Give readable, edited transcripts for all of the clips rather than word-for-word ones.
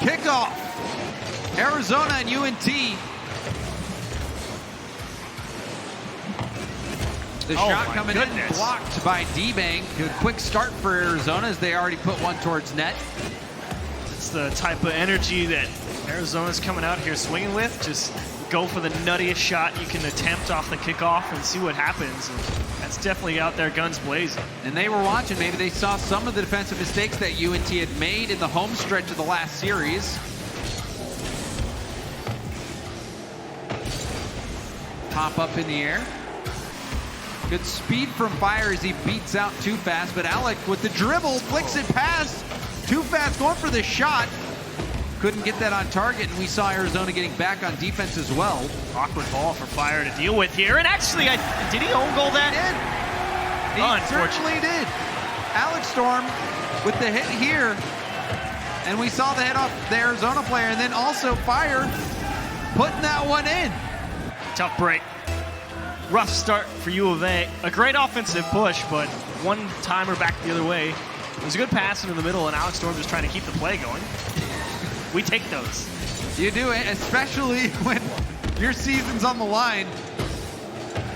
kickoff. Arizona and UNT. The shot coming in, blocked by D-Bank. A quick start for Arizona as they already put one towards net. It's the type of energy that Arizona's coming out here swinging with. Just go for the nuttiest shot you can attempt off the kickoff and see what happens. And that's definitely out there, guns blazing. And they were watching. Maybe they saw some of the defensive mistakes that UNT had made in the home stretch of the last series. Pop up in the air. Good speed from Fire as he beats out Too Fast, but Alec with the dribble flicks it past. Too Fast going for the shot. Couldn't get that on target, and we saw Arizona getting back on defense as well. Awkward ball for Fire to deal with here, and actually, did he own goal that? He certainly did. Alex Storm with the hit here, and we saw the hit off the Arizona player, and then also Fire putting that one in. Tough break. Rough start for U of A. A great offensive push, but one timer back the other way. It was a good pass into the middle, and Alex Storm just trying to keep the play going. We take those. You do it, especially when your season's on the line.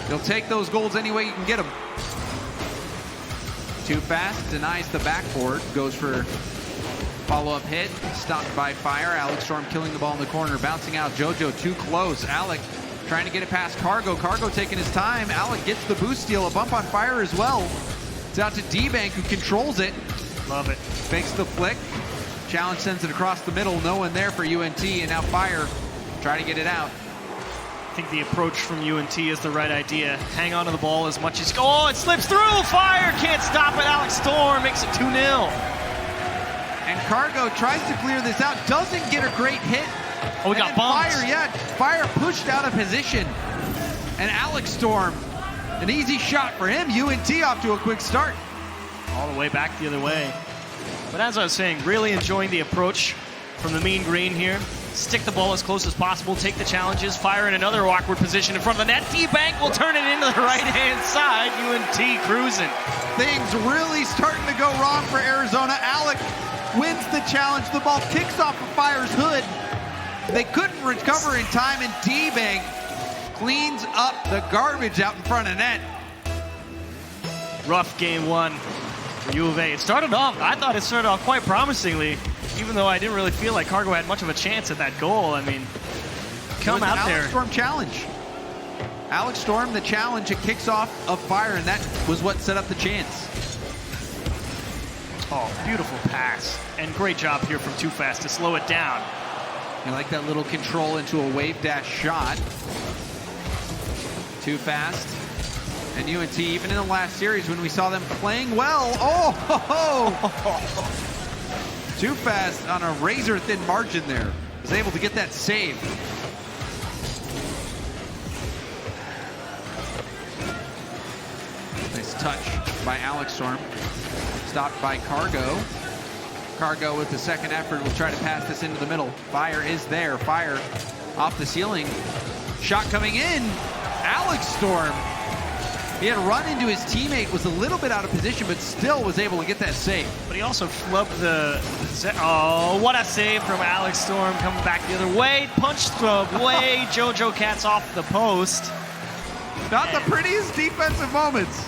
You'll take those goals any way you can get them. Too Fast denies the backboard, goes for follow-up hit, stopped by Fire. Alex Storm killing the ball in the corner, bouncing out. JoJo too close. Alec trying to get it past Cargo. Cargo taking his time. Alec gets the boost steal, a bump on Fire as well. It's out to D-Bank who controls it. Love it. Fakes the flick. Challenge sends it across the middle. No one there for UNT, and now Fire trying to get it out. I think the approach from UNT is the right idea. Hang on to the ball as much as... Oh, it slips through! Fire can't stop it. Alex Storm makes it 2-0. And Cargo tries to clear this out. Doesn't get a great hit. Oh, we got bumped. Fire pushed out of position. And Alex Storm, an easy shot for him. UNT off to a quick start. All the way back the other way. But as I was saying, really enjoying the approach from the Mean Green here. Stick the ball as close as possible, take the challenges. Fire in another awkward position in front of the net. D-Bank will turn it into the right-hand side. UNT cruising. Things really starting to go wrong for Arizona. Alec wins the challenge. The ball kicks off of Fire's hood. They couldn't recover in time, and D-Bank cleans up the garbage out in front of net. Rough game one for U of A. I thought it started off quite promisingly, even though I didn't really feel like Cargo had much of a chance at that goal. I mean, come out there. Alex Storm challenge. Alex Storm, the challenge, it kicks off of Fire, and that was what set up the chance. Oh, beautiful pass. And great job here from Too Fast to slow it down. You like that little control into a wave dash shot. Too Fast. And UNT, even in the last series when we saw them playing well. Oh, ho, ho. Too Fast on a razor thin margin there. Was able to get that save. Nice touch by Alex Storm. Stopped by Cargo. Cargo with the second effort will try to pass this into the middle. Fire is there. Fire off the ceiling. Shot coming in. Alex Storm. He had run into his teammate, was a little bit out of position, but still was able to get that save. But he also flubbed the... Oh, what a save from Alex Storm coming back the other way. Punched away. JoJo Cat's off the post. Not the prettiest defensive moments.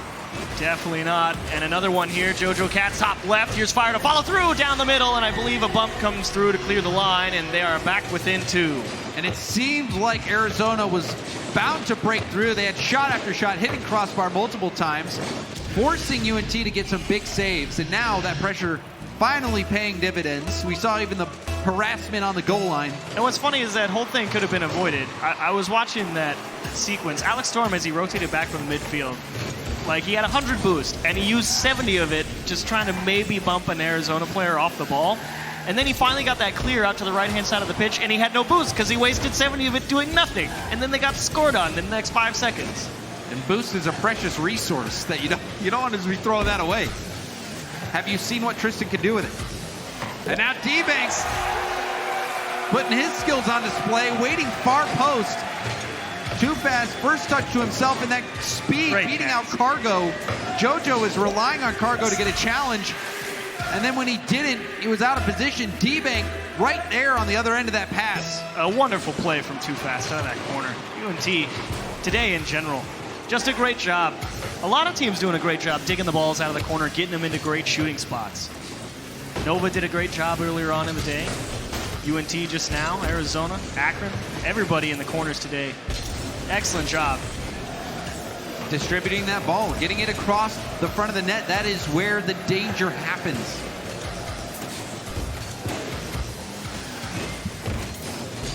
Definitely not. And another one here. JoJo Cat top left. Here's Fire to follow through down the middle, and I believe a bump comes through to clear the line, and they are back within 2. And it seemed like Arizona was bound to break through. They had shot after shot, hitting crossbar multiple times, forcing UNT to get some big saves. And now that pressure finally paying dividends. We saw even the harassment on the goal line. And what's funny is that whole thing could have been avoided. I was watching that sequence. Alex Storm, as he rotated back from the midfield, like he had 100 boost, and he used 70 of it just trying to maybe bump an Arizona player off the ball. And then he finally got that clear out to the right-hand side of the pitch, and he had no boost because he wasted 70 of it doing nothing. And then they got scored on in the next 5 seconds. And boost is a precious resource that you don't want to be throwing that away. Have you seen what Tristan can do with it? And now D-Banks putting his skills on display, waiting far post. Too Fast, first touch to himself, and that speed beating out Cargo. JoJo is relying on Cargo to get a challenge. And then when he didn't, he was out of position. D-Bank right there on the other end of that pass. A wonderful play from Too Fast out of that corner. UNT today in general, just a great job. A lot of teams doing a great job digging the balls out of the corner, getting them into great shooting spots. Nova did a great job earlier on in the day. UNT just now, Arizona, Akron, everybody in the corners today. Excellent job. Distributing that ball, getting it across the front of the net. That is where the danger happens.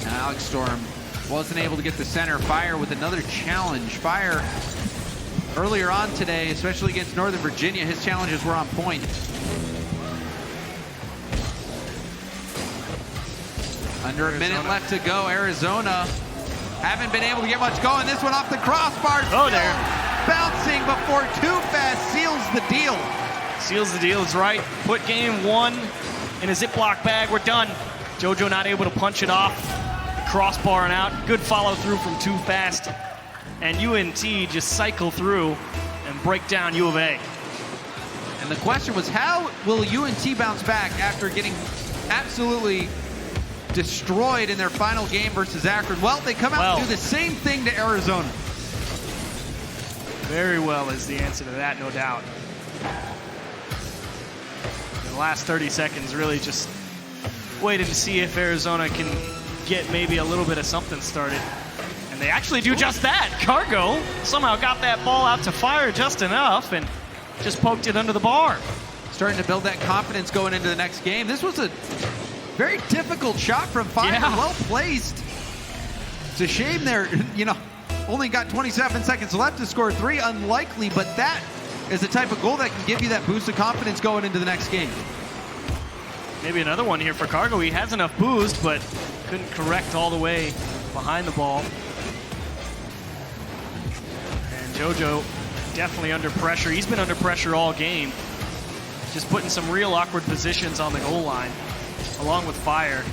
Now Alex Storm wasn't able to get the center. Fire with another challenge. Fire earlier on today, especially against Northern Virginia, his challenges were on point. Under a minute left to go. Arizona haven't been able to get much going. This one off the crossbar. Oh, there. Bouncing before Too Fast seals the deal. Seals the deal is right. Put game one in a Ziploc bag. We're done. JoJo not able to punch it off. Crossbar and out. Good follow through from Too Fast. And UNT just cycle through and break down U of A. And the question was, how will UNT bounce back after getting absolutely destroyed in their final game versus Akron? Well, they come out and do the same thing to Arizona. Very well is the answer to that, no doubt. The last 30 seconds really just waiting to see if Arizona can get maybe a little bit of something started. And they actually do just that. Cargo somehow got that ball out to Fire just enough and just poked it under the bar. Starting to build that confidence going into the next game. This was a very difficult shot from Fire, well placed. It's a shame they're, only got 27 seconds left to score 3. Unlikely, but that is the type of goal that can give you that boost of confidence going into the next game. Maybe another one here for Cargo. He has enough boost, but couldn't correct all the way behind the ball. And JoJo definitely under pressure. He's been under pressure all game. Just putting some real awkward positions on the goal line, along with Fire.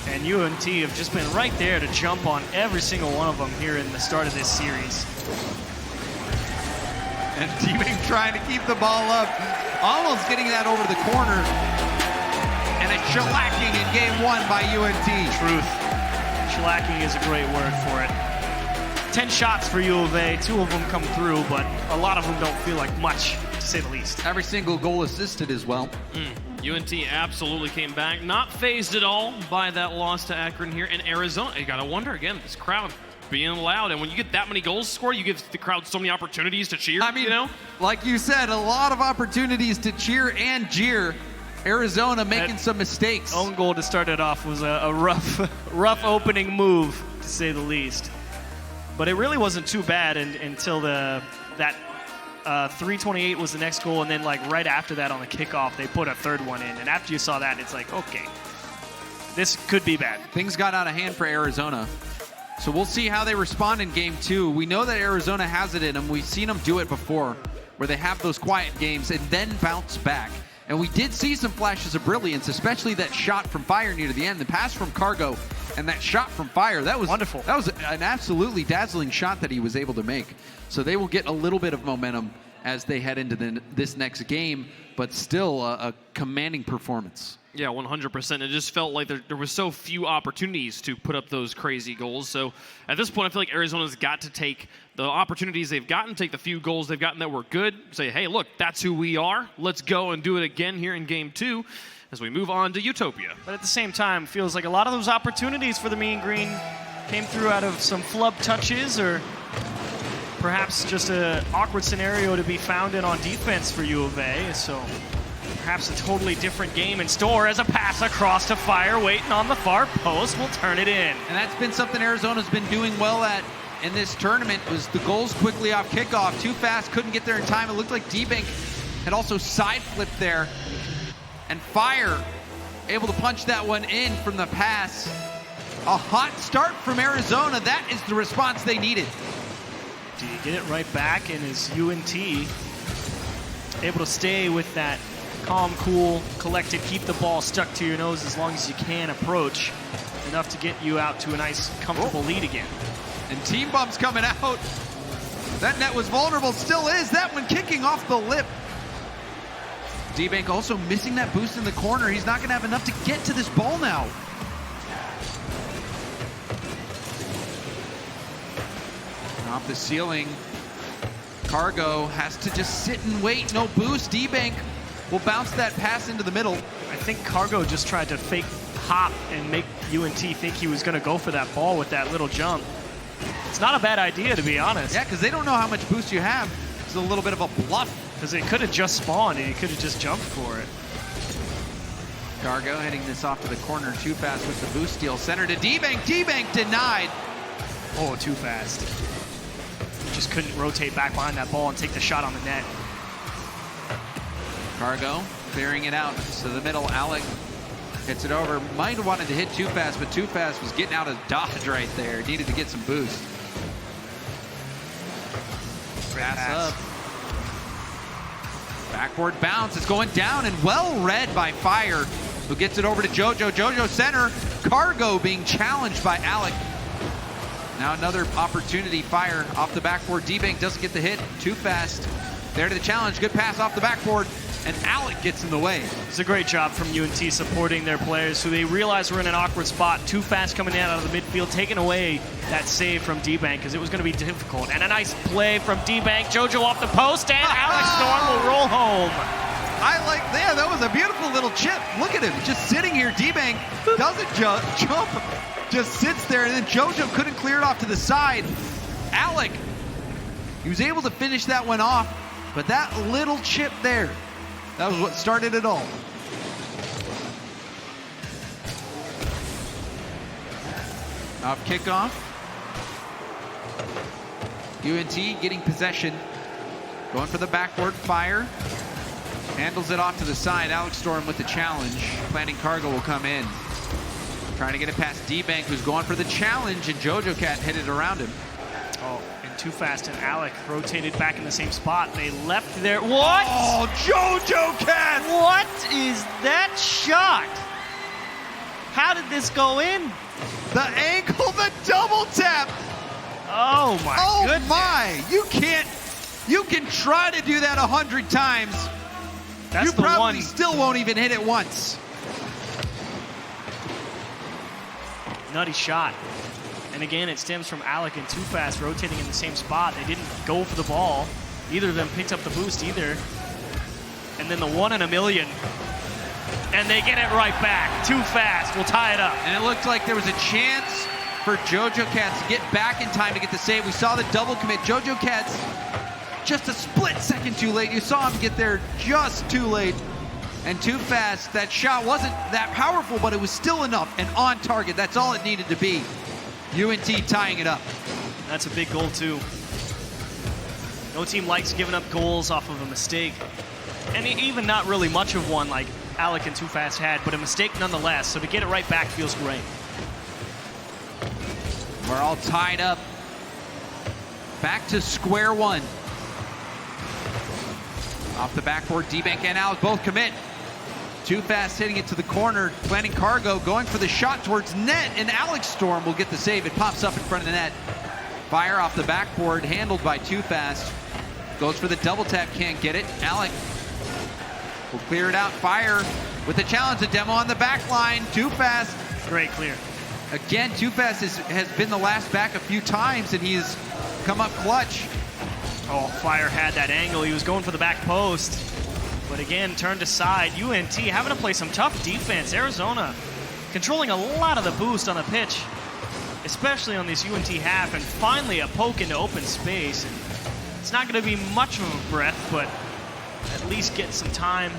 And UNT have just been right there to jump on every single one of them here in the start of this series. And D-Bank trying to keep the ball up, almost getting that over the corner. And a shellacking in game one by UNT. Truth. Shellacking is a great word for it. 10 shots for U of A, 2 of them come through, but a lot of them don't feel like much, to say the least. Every single goal assisted as well. UNT absolutely came back, not phased at all by that loss to Akron here. And Arizona, you gotta wonder again, this crowd being loud. And when you get that many goals scored, you give the crowd so many opportunities to cheer. I mean, like you said, a lot of opportunities to cheer and jeer. Arizona making some mistakes. Own goal to start it off was a rough opening move, to say the least. But it really wasn't too bad until that 3:28 was the next goal, and then right after that on the kickoff, they put a third one in. And after you saw that, it's like, okay, this could be bad. Things got out of hand for Arizona. So we'll see how they respond in game 2. We know that Arizona has it in them. We've seen them do it before, where they have those quiet games and then bounce back. And we did see some flashes of brilliance, especially that shot from Fire near the end, the pass from Cargo, and that shot from Fire. That was wonderful. That was an absolutely dazzling shot that he was able to make. So they will get a little bit of momentum as they head into this next game, but still a commanding performance. Yeah, 100%. It just felt like there was so few opportunities to put up those crazy goals. So at this point, I feel like Arizona's got to take the opportunities they've gotten, take the few goals they've gotten that were good, say, hey, look, that's who we are. Let's go and do it again here in game 2 as we move on to Utopia. But at the same time, feels like a lot of those opportunities for the Mean Green came through out of some flub touches or perhaps just an awkward scenario to be found in on defense for U of A. So perhaps a totally different game in store as a pass across to Fire, waiting on the far post, will turn it in. And that's been something Arizona's been doing well at in this tournament, was the goals quickly off kickoff. Too Fast, couldn't get there in time. It looked like D-Bank had also side flipped there. And Fire able to punch that one in from the pass. A hot start from Arizona. That is the response they needed. Do you get it right back? And is UNT able to stay with that calm, cool, collected, keep the ball stuck to your nose as long as you can approach, enough to get you out to a nice, comfortable lead again. And team bumps coming out. That net was vulnerable, still is. That one kicking off the lip D-Bank also missing that boost in the corner. He's not going to have enough to get to this ball now. Off the ceiling, Cargo has to just sit and wait. No boost. D-Bank will bounce that pass into the middle. I think Cargo just tried to fake hop and make UNT think he was going to go for that ball with that little jump. It's not a bad idea, to be honest. Yeah, because they don't know how much boost you have. It's a little bit of a bluff. Because it could have just spawned and he could have just jumped for it. Cargo heading this off to the corner. Too fast with the boost steal. Center to D-Bank. D-Bank denied. Oh, too fast. Just couldn't rotate back behind that ball and take the shot on the net. Cargo clearing it out to the middle. Alec hits it over. Might have wanted to hit Too Fast, but Too Fast was getting out of dodge right there. Needed to get some boost. Pass up. Backward bounce. It's going down and well read by Fire, who gets it over to JoJo. JoJo center. Cargo being challenged by Alec. Now another opportunity. Fire off the backboard. D-Bank doesn't get the hit. Too Fast. There to the challenge. Good pass off the backboard. And Alec gets in the way. It's a great job from UNT supporting their players who they realize were in an awkward spot. Too Fast coming in out of the midfield, taking away that save from D-Bank because it was going to be difficult. And a nice play from D-Bank. JoJo off the post, and Alex Storm will roll home. I like that. That was a beautiful little chip. Look at him, just sitting here. D-Bank doesn't jump, just sits there, and then JoJo couldn't clear it off to the side. Alec, he was able to finish that one off, but that little chip there, that was what started it all. Off kickoff. UNT getting possession. Going for the backboard. Fire. Handles it off to the side. Alex Storm with the challenge. Planning Cargo will come in. Trying to get it past D-Bank, who's going for the challenge, and JoJo Cat hit it around him. Oh, and Too Fast and Alec rotated back in the same spot. They left there. What? Oh, JoJo Cat! What is that shot? How did this go in? The ankle, the double tap! Oh my goodness. My! You can try to do that 100 times. That's you the probably one. still won't even hit it once. Nutty shot. And again, it stems from Alec and Too Fast rotating in the same spot. They didn't go for the ball. Neither of them picked up the boost either. And then the 1 in a million. And they get it right back. Too Fast will tie it up. And it looked like there was a chance for JoJo Cats to get back in time to get the save. We saw the double commit. JoJo Cats just a split second too late. You saw him get there just too late. And Too Fast, that shot wasn't that powerful, but it was still enough and on target. That's all it needed to be. UNT tying it up. That's a big goal too. No team likes giving up goals off of a mistake. And even not really much of one like Alec and Too Fast had, but a mistake nonetheless. So to get it right back feels great. We're all tied up. Back to square one. Off the backboard, D-Bank and Alec both commit. Too Fast hitting it to the corner. Planning Cargo, going for the shot towards net, and Alex Storm will get the save. It pops up in front of the net. Fire off the backboard, handled by Too Fast. Goes for the double tap, can't get it. Alec will clear it out. Fire with the challenge, a demo on the back line. Too Fast. Great clear. Again, Too Fast has been the last back a few times, and he's come up clutch. Oh, Fire had that angle. He was going for the back post. But again, turned aside. UNT having to play some tough defense. Arizona controlling a lot of the boost on the pitch, especially on this UNT half. And finally a poke into open space. It's not going to be much of a breath, but at least get some time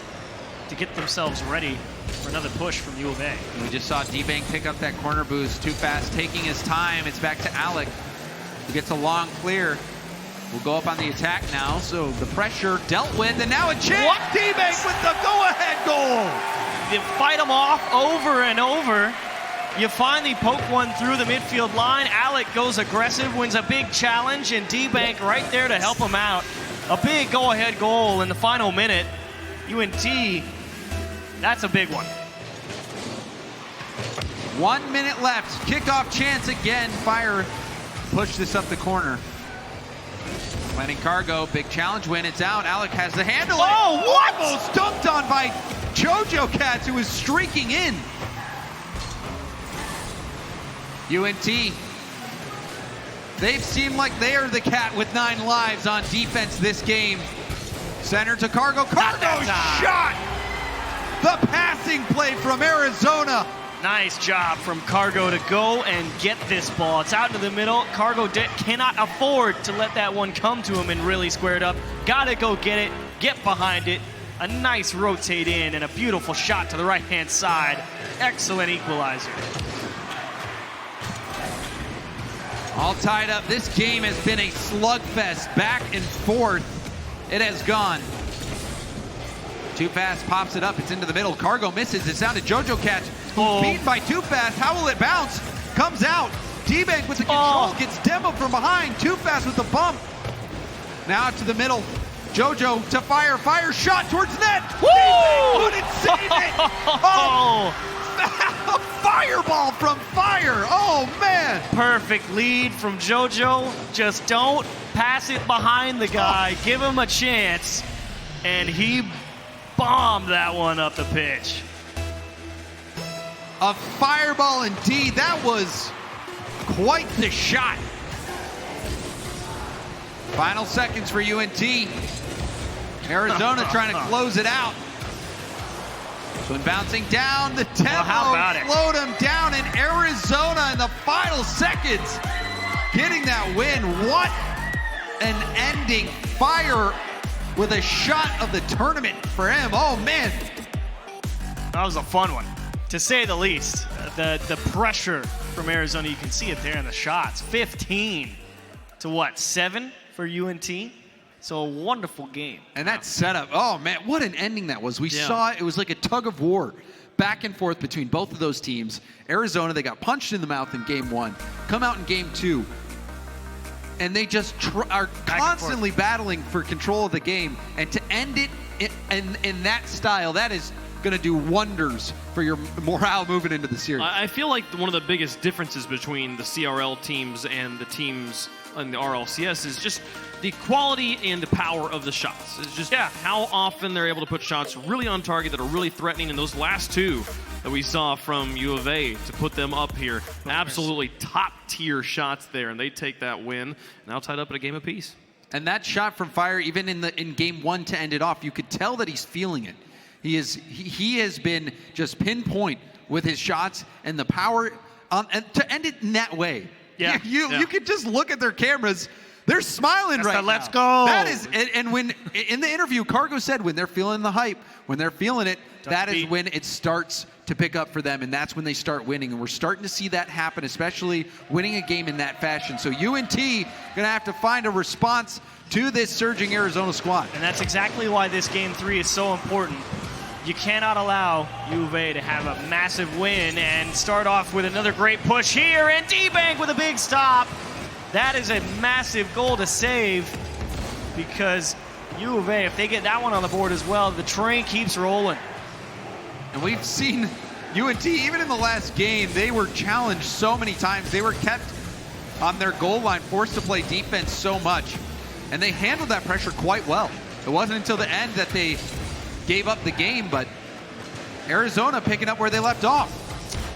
to get themselves ready for another push from U of A. We just saw D-Bank pick up that corner boost. Too Fast taking his time. It's back to Alec, who gets a long clear. We'll go up on the attack now, so the pressure dealt with, and now a chance. What? D-Bank with the go-ahead goal. You fight them off over and over. You finally poke one through the midfield line. Alec goes aggressive, wins a big challenge, and D-Bank right there to help him out. A big go-ahead goal in the final minute. UNT, that's a big one. 1 minute left. Kickoff chance again. Fire push this up the corner. Landing Cargo, big challenge win. It's out. Alec has the handle. Oh, what? Almost dumped on by JoJo Cats, who was streaking in. UNT. They've seemed like they are the cat with 9 lives on defense this game. Center to Cargo. Cargo shot! The passing play from Arizona. Nice job from Cargo to go and get this ball. It's out into the middle. Cargo cannot afford to let that one come to him and really square it up. Gotta go get it, get behind it. A nice rotate in and a beautiful shot to the right-hand side. Excellent equalizer. All tied up. This game has been a slugfest, back and forth. It has gone. Too Fast pops it up. It's into the middle. Cargo misses. It's down to JoJo Cats. Beaten by Too Fast. How will it bounce? Comes out. D-Bank with the control. Gets demoed from behind. Too Fast with the bump. Now to the middle. JoJo to Fire. Fire shot towards net. Woo! Couldn't save it. Oh. A fireball from Fire. Oh, man. Perfect lead from JoJo. Just don't pass it behind the guy. Give him a chance. And he bombed that one up the pitch. A fireball indeed. That was quite the shot. Final seconds for UNT. Arizona trying to close it out. So bouncing down, the demo slowed him down, and Arizona in the final seconds getting that win. What an ending. Fire with a shot of the tournament for him. Oh, man. That was a fun one, to say the least. The pressure from Arizona, you can see it there in the shots. 15 to what, 7 for UNT? So a wonderful game. And that setup, oh man, what an ending that was. We saw it was like a tug of war back and forth between both of those teams. Arizona, they got punched in the mouth in game 1, come out in game 2, and they just are constantly battling for control of the game. And to end it in that style, that is going to do wonders for your morale moving into the series. I feel like one of the biggest differences between the CRL teams and the teams in the RLCS is just the quality and the power of the shots. It's just how often they're able to put shots really on target that are really threatening. And those last 2 that we saw from U of A to put them up here, absolutely top tier shots there, and they take that win. Now tied up at a game apiece. And that shot from Fire, even in game 1 to end it off, you could tell that he's feeling it. He has been just pinpoint with his shots and the power and to end it in that way. Yeah, you could just look at their cameras. They're smiling right now. Let's go. That is, and when in the interview, Cargo said when they're feeling the hype, when they're feeling it, that is when it starts to pick up for them, and that's when they start winning. And we're starting to see that happen, especially winning a game in that fashion. So UNT gonna have to find a response to this surging Arizona squad. And that's exactly why this game 3 is so important. You cannot allow U of A to have a massive win and start off with another great push here, and D-Bank with a big stop. That is a massive goal to save, because U of A, if they get that one on the board as well, the train keeps rolling. And we've seen UNT, even in the last game, they were challenged so many times. They were kept on their goal line, forced to play defense so much. And they handled that pressure quite well. It wasn't until the end that they gave up the game, but Arizona picking up where they left off.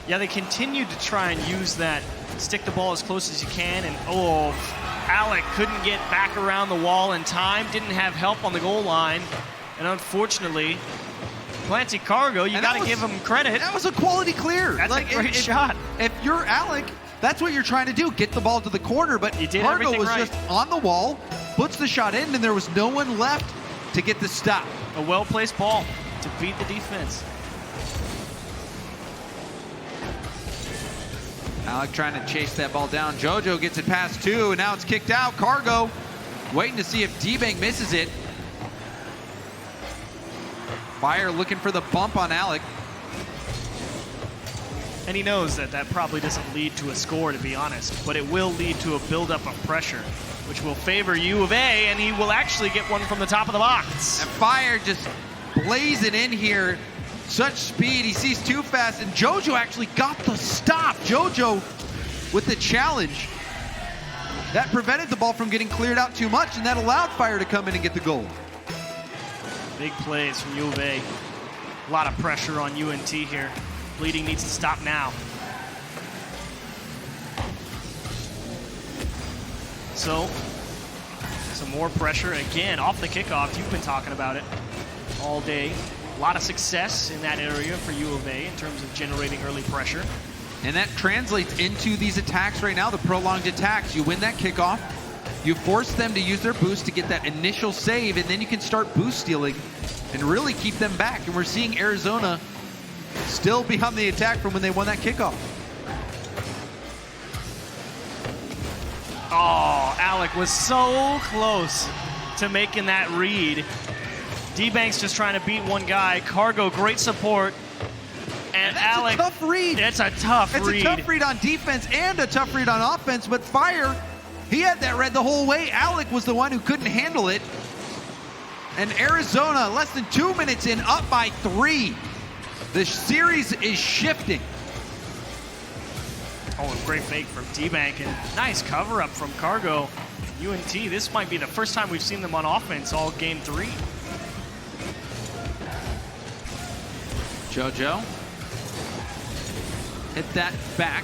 Yeah, they continued to try and use that, stick the ball as close as you can, and Alec couldn't get back around the wall in time, didn't have help on the goal line, and unfortunately, Planty Cargo, you got to give him credit. That was a quality clear. That's a great shot. If you're Alec, that's what you're trying to do, get the ball to the corner, but Cargo was just on the wall, puts the shot in, and there was no one left to get the stop. A well-placed ball to beat the defense. Alec trying to chase that ball down. JoJo gets it past 2, and now it's kicked out. Cargo waiting to see if D-Bank misses it. Fire looking for the bump on Alec. And he knows that that probably doesn't lead to a score, to be honest, but it will lead to a buildup of pressure, which will favor U of A, and he will actually get one from the top of the box. And Fire just blazing in here. Such speed. He sees Too Fast, and JoJo actually got the stop. JoJo with the challenge. that prevented the ball from getting cleared out too much, and that allowed Fire to come in and get the goal. Big plays from U of A. A lot of pressure on UNT here. Bleeding needs to stop now. So, some more pressure again off the kickoff. You've been talking about it all day. A lot of success in that area for U of A in terms of generating early pressure. And that translates into these attacks right now, the prolonged attacks. You win that kickoff, you force them to use their boost to get that initial save, and then you can start boost stealing and really keep them back. And we're seeing Arizona still be on the attack from when they won that kickoff. Oh, Alec was so close to making that read. D-Bank's just trying to beat one guy. Cargo, great support. And Alec, a tough read. It's a tough read. It's a tough read on defense and a tough read on offense, but Fire, he had that read the whole way. Alec was the one who couldn't handle it. And Arizona, less than 2 minutes in, up by 3. The series is shifting. Oh, a great fake from D-Bank and nice cover up from Cargo. UNT, this might be the first time we've seen them on offense all game 3. JoJo hit that back.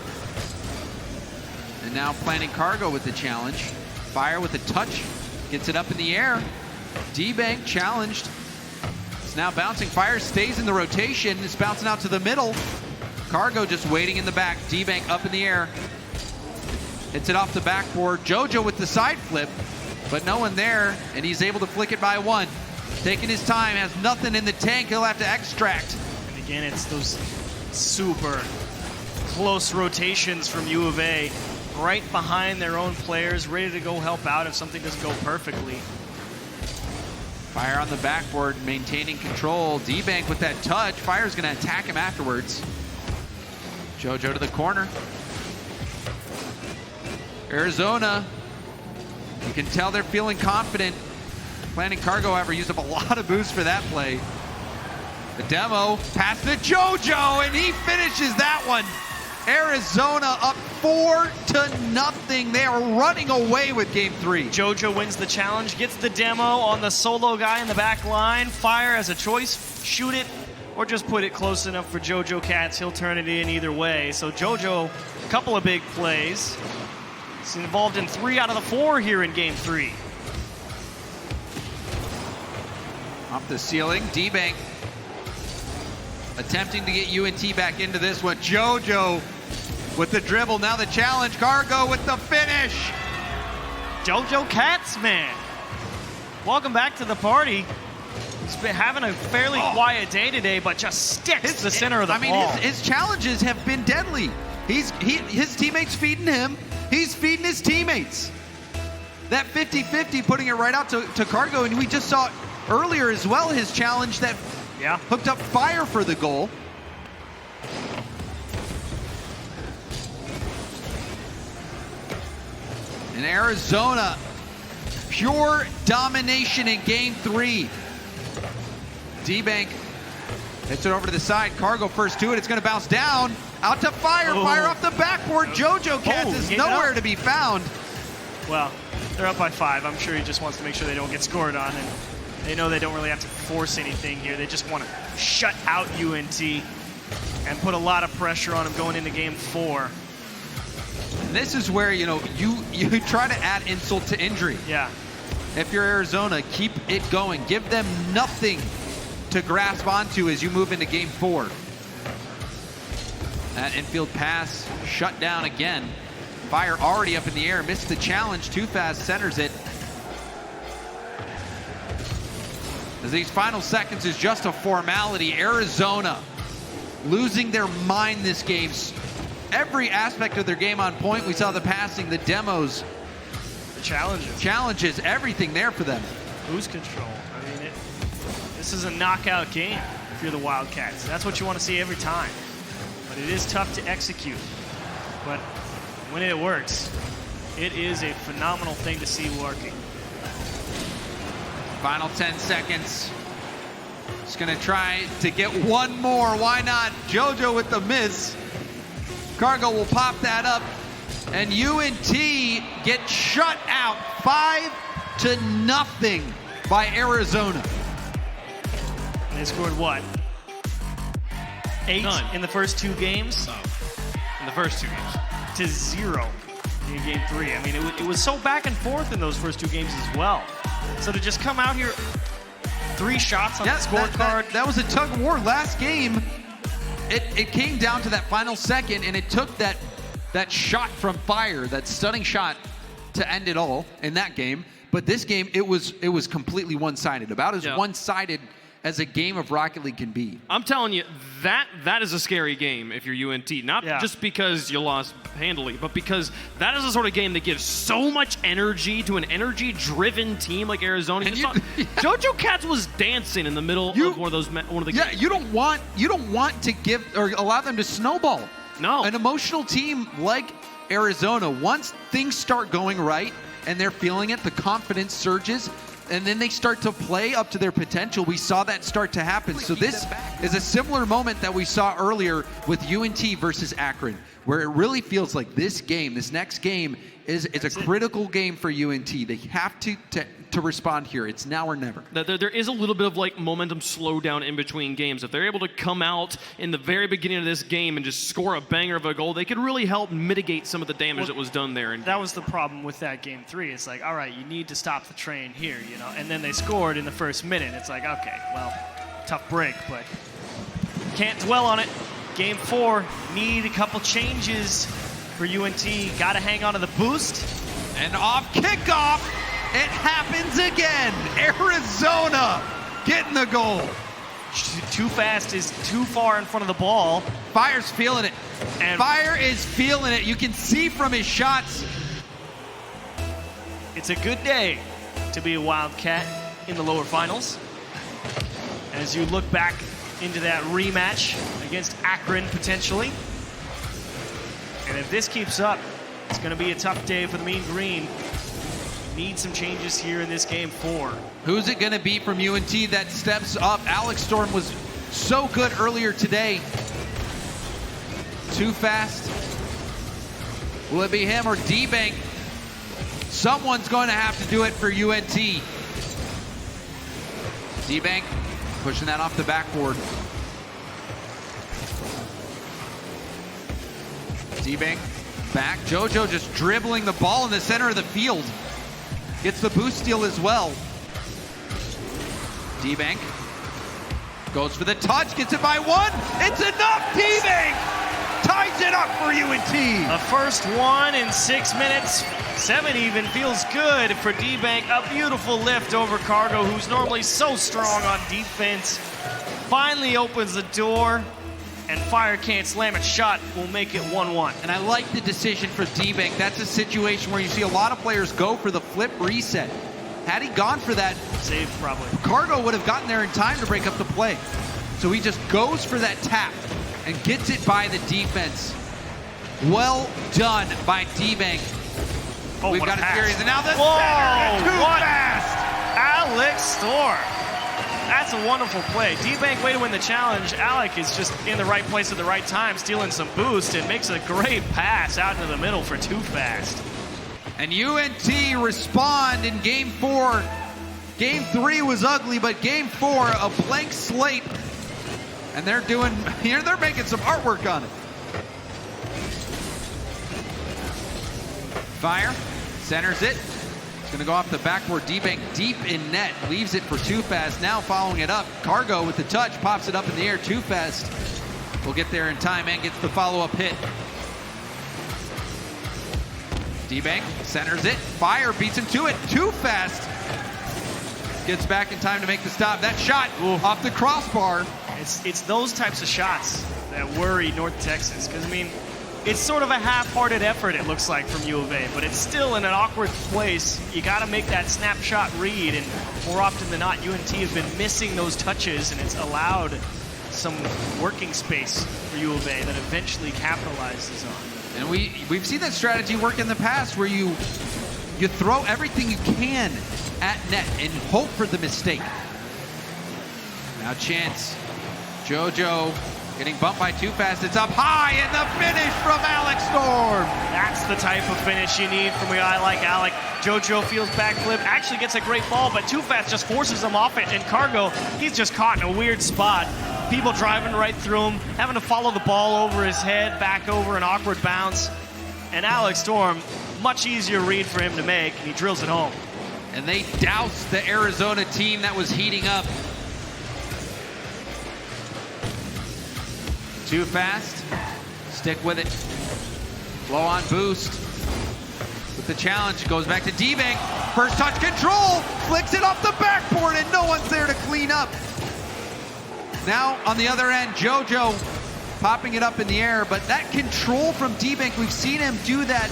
And now planting Cargo with the challenge. Fire with a touch, gets it up in the air. D-Bank challenged. It's now bouncing. Fire stays in the rotation. It's bouncing out to the middle. Cargo just waiting in the back. D-Bank up in the air. Hits it off the backboard. JoJo with the side flip, but no one there, and he's able to flick it by 1. Taking his time, has nothing in the tank. He'll have to extract. And again, it's those super close rotations from U of A, right behind their own players, ready to go help out if something doesn't go perfectly. Fire on the backboard, maintaining control. D-Bank with that touch. Fire's going to attack him afterwards. JoJo to the corner. Arizona, you can tell they're feeling confident. Planting Cargo, however, used up a lot of boost for that play. The demo, pass to JoJo, and he finishes that one. Arizona up 4-0. They are running away with game 3. JoJo wins the challenge, gets the demo on the solo guy in the back line. Fire has a choice, shoot it, or just put it close enough for JoJo Katz. He'll turn it in either way. So JoJo, a couple of big plays. He's involved in 3 out of the 4 here in game 3. Off the ceiling, D-Bank attempting to get UNT back into this one. JoJo with the dribble, now the challenge. Cargo with the finish. JoJo Katz, man. Welcome back to the party. He's been having a fairly quiet day today, but just sticks to the center of the ball. His challenges have been deadly. His teammates feeding him. He's feeding his teammates. That 50-50, putting it right out to Cargo, and we just saw earlier as well his challenge that hooked up Fire for the goal. And Arizona, pure domination in game 3. D-Bank hits it over to the side. Cargo first to it. It's going to bounce down. Out to Fire. Fire off the backboard. JoJo Katz is nowhere to be found. Well, they're up by 5. I'm sure he just wants to make sure they don't get scored on. And they know they don't really have to force anything here. They just want to shut out UNT and put a lot of pressure on them going into game 4. This is where, you try to add insult to injury. Yeah. If you're Arizona, keep it going. Give them nothing to grasp onto as you move into game 4. That infield pass shut down again. Fire already up in the air, missed the challenge, too fast, centers it. As these final seconds is just a formality, Arizona losing their mind this game. Every aspect of their game on point. We saw the passing, the demos, the challenges, everything there for them. Boost control. I mean, this is a knockout game if you're the Wildcats. That's what you want to see every time. But it is tough to execute. But when it works, it is a phenomenal thing to see working. Final 10 seconds. Just gonna try to get one more. Why not? JoJo with the miss. Cargo will pop that up. And UNT get shut out 5-0 by Arizona. And they scored what? 8 None. in the first 2 games? In the first 2 games. To 0 in game 3. I mean, it was so back and forth in those first 2 games as well. So to just come out here, 3 shots on the scorecard. That was a tug of war. Last game, it came down to that final second, and it took that shot from Fire, that stunning shot, to end it all in that game. But this game, it was completely one-sided, about as one-sided as a game of Rocket League can be. I'm telling you, that is a scary game if you're UNT. Not just because you lost handily, but because that is the sort of game that gives so much energy to an energy-driven team like Arizona. JoJo Cats was dancing in the middle of one of the games. Yeah, you don't want to give or allow them to snowball. No. An emotional team like Arizona, once things start going right and they're feeling it, the confidence surges, and then they start to play up to their potential. We saw that start to happen. So this is a similar moment that we saw earlier with UNT versus Akron, where it really feels like this next game is a critical game for UNT. They have to respond here. It's now or never. There is a little bit of like momentum slowdown in between games. If they're able to come out in the very beginning of this game and just score a banger of a goal, they could really help mitigate some of the damage that was done there. And that was the problem with that game 3. It's like, all right, you need to stop the train here, you know. And then they scored in the first minute. It's like, okay, well, tough break, but can't dwell on it. Game 4, need a couple changes for UNT. Got to hang on to the boost. And off kickoff, it happens again. Arizona getting the goal. Too fast is too far in front of the ball. Fire's feeling it. And Fire is feeling it. You can see from his shots. It's a good day to be a Wildcat in the lower finals. As you look back into that rematch against Akron potentially. And if this keeps up, it's going to be a tough day for the Mean Green. Need some changes here in this game 4. Who's it going to be from UNT that steps up? Alex Storm was so good earlier today. Too fast. Will it be him or D-Bank? Someone's going to have to do it for UNT. D-Bank pushing that off the backboard. D-Bank back. JoJo just dribbling the ball in the center of the field. Gets the boost steal as well. D-Bank goes for the touch, gets it by 1. It's enough. D-Bank ties it up for UNT. The first one in 6 minutes. 7 even feels good for D-Bank. A beautiful lift over Cargo, who's normally so strong on defense. Finally opens the door, and Fire can't slam it shut. Will make it 1-1. And I like the decision for D-Bank. That's a situation where you see a lot of players go for the flip reset. Had he gone for that, save probably, Cargo would have gotten there in time to break up the play. So he just goes for that tap and gets it by the defense. Well done by D-Bank. Oh, we've got a series, and now the Whoa, center, too fast. Alex Storm. That's a wonderful play. D-Bank way to win the challenge. Alec is just in the right place at the right time, stealing some boost, and makes a great pass out into the middle for Too Fast. And UNT respond in game 4. Game 3 was ugly, but game 4, a blank slate. And they're making some artwork on it. Fire centers it. It's going to go off the backboard. D-Bank deep in net. Leaves it for Too Fast. Now following it up. Cargo with the touch. Pops it up in the air. Too Fast will get there in time and gets the follow-up hit. D-Bank centers it. Fire beats him to it. Too Fast gets back in time to make the stop. That shot off the crossbar. It's those types of shots that worry North Texas. Because, I mean, it's sort of a half-hearted effort, it looks like, from U of A, but it's still in an awkward place. You got to make that snapshot read, and more often than not, UNT have been missing those touches, and it's allowed some working space for U of A that eventually capitalizes on. And we've seen that strategy work in the past, where you throw everything you can at net and hope for the mistake. Now chance. JoJo Getting bumped by Too Fast. It's up high, and the finish from Alex Storm. That's the type of finish you need from a guy like Alec. JoJo feels backflip, actually gets a great ball, but Too Fast just forces him off it, and Cargo, he's just caught in a weird spot. People driving right through him, having to follow the ball over his head, back over an awkward bounce. And Alex Storm, much easier read for him to make, and he drills it home. And they doused the Arizona team that was heating up. Too Fast, stick with it. Low on boost. With the challenge, goes back to D-Bank. First touch control, flicks it off the backboard, and no one's there to clean up. Now on the other end, JoJo popping it up in the air, but that control from D-Bank, we've seen him do that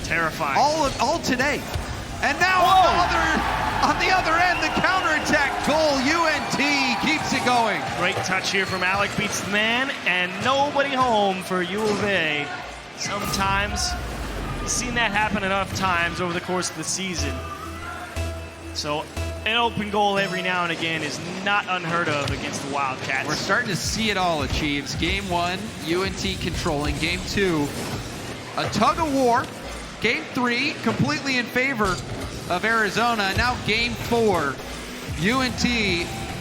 Terrifying. all today. And now on the other end, the counterattack goal. UNT keeps it going. Great touch here from Alec, beats the man, and nobody home for U of A. Sometimes, you've seen that happen enough times over the course of the season. So an open goal every now and again is not unheard of against the Wildcats. We're starting to see it all, Achieves. Game 1, UNT controlling. Game 2, a tug of war. Game 3, completely in favor of Arizona. Now Game 4, UNT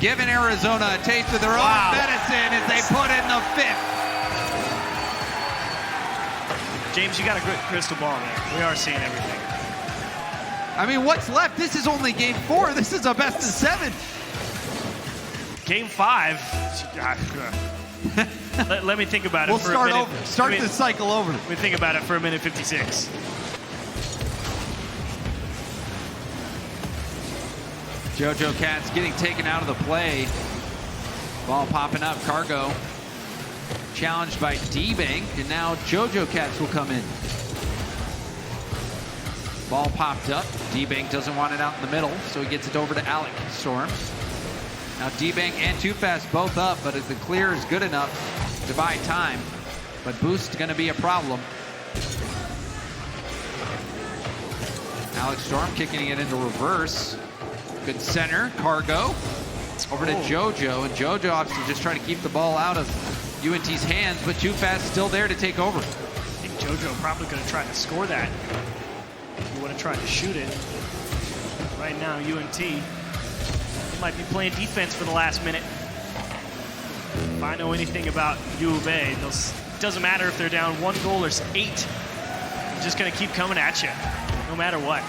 giving Arizona a taste of their own medicine as they put in the 5th. James, you got a good crystal ball there. We are seeing everything. I mean, what's left? This is only Game 4. This is a best of 7. Game 5. Let me think about it We'll for start a minute. over. Start the cycle over. Let me think about it for a minute 56. JoJo Cats getting taken out of the play. Ball popping up. Cargo challenged by D-Bank, and now JoJo Cats will come in. Ball popped up. D-Bank doesn't want it out in the middle, so he gets it over to Alec Storm. Now D-Bank and Too Fast both up, but if the clear is good enough to buy time. But boost going to be a problem. Alex Storm kicking it into reverse. Good center. Cargo over to JoJo, and JoJo obviously just trying to keep the ball out of UNT's hands, but Too Fast still there to take over. I think JoJo probably could have tried to score that. He would have tried to shoot it. Right now, UNT might be playing defense for the last minute. If I know anything about U of A, it doesn't matter if they're down 1 goal or 8. They're just going to keep coming at you, no matter what.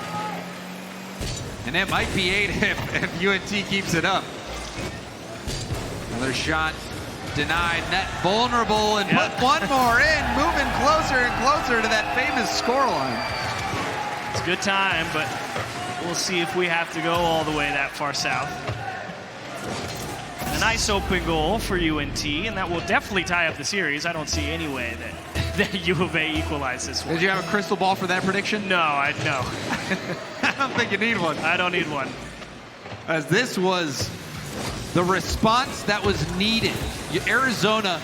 And it might be 8 if UNT keeps it up. Another shot denied. Net vulnerable, and put one more in, moving closer and closer to that famous scoreline. It's a good time, but we'll see if we have to go all the way that far south. A nice open goal for UNT, and that will definitely tie up the series. I don't see any way that U of A equalizes this one. Did you have a crystal ball for that prediction? No, no. I don't think you need one. I don't need one. As this was the response that was needed. Arizona,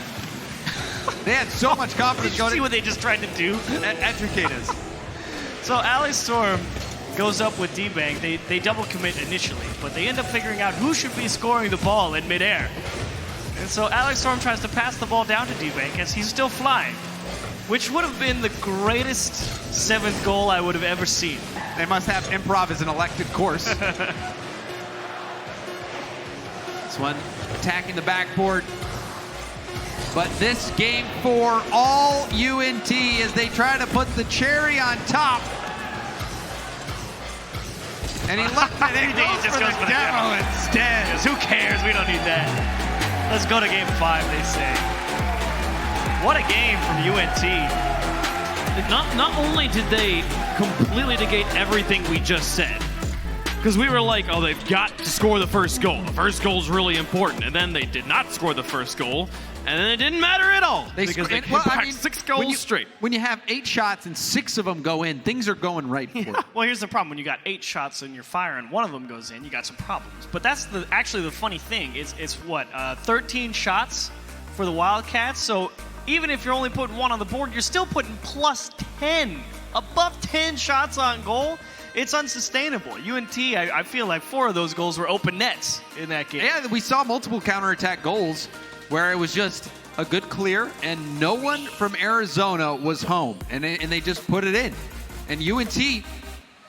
they had so much confidence Did you going see in. what they just tried to do? Educate us. So Alex Storm goes up with D-Bank. They double commit initially, but they end up figuring out who should be scoring the ball in midair. And so Alex Storm tries to pass the ball down to D-Bank as he's still flying, which would have been the greatest 7th goal I would have ever seen. They must have improv as an elected course. This one attacking the backboard. But this Game 4, all UNT as they try to put the cherry on top. And he left it in. He just goes for the demo instead. Who cares? We don't need that. Let's go to Game 5, they say. What a game from UNT. Not only did they completely negate everything we just said, because we were like, oh, they've got to score the first goal. The first goal is really important. And then they did not score the first goal. And then it didn't matter at all. Because they came back 6 goals straight. When you have 8 shots and 6 of them go in, things are going right for you. Well, here's the problem. When you got 8 shots and you're firing, one of them goes in, you got some problems. But that's actually the funny thing. It's what, 13 shots for the Wildcats? So even if you're only putting 1 on the board, you're still putting plus 10. Above 10 shots on goal. It's unsustainable. UNT, I feel like 4 of those goals were open nets in that game. Yeah, we saw multiple counterattack goals. where it was just a good clear, and no one from Arizona was home, and they just put it in. And UNT,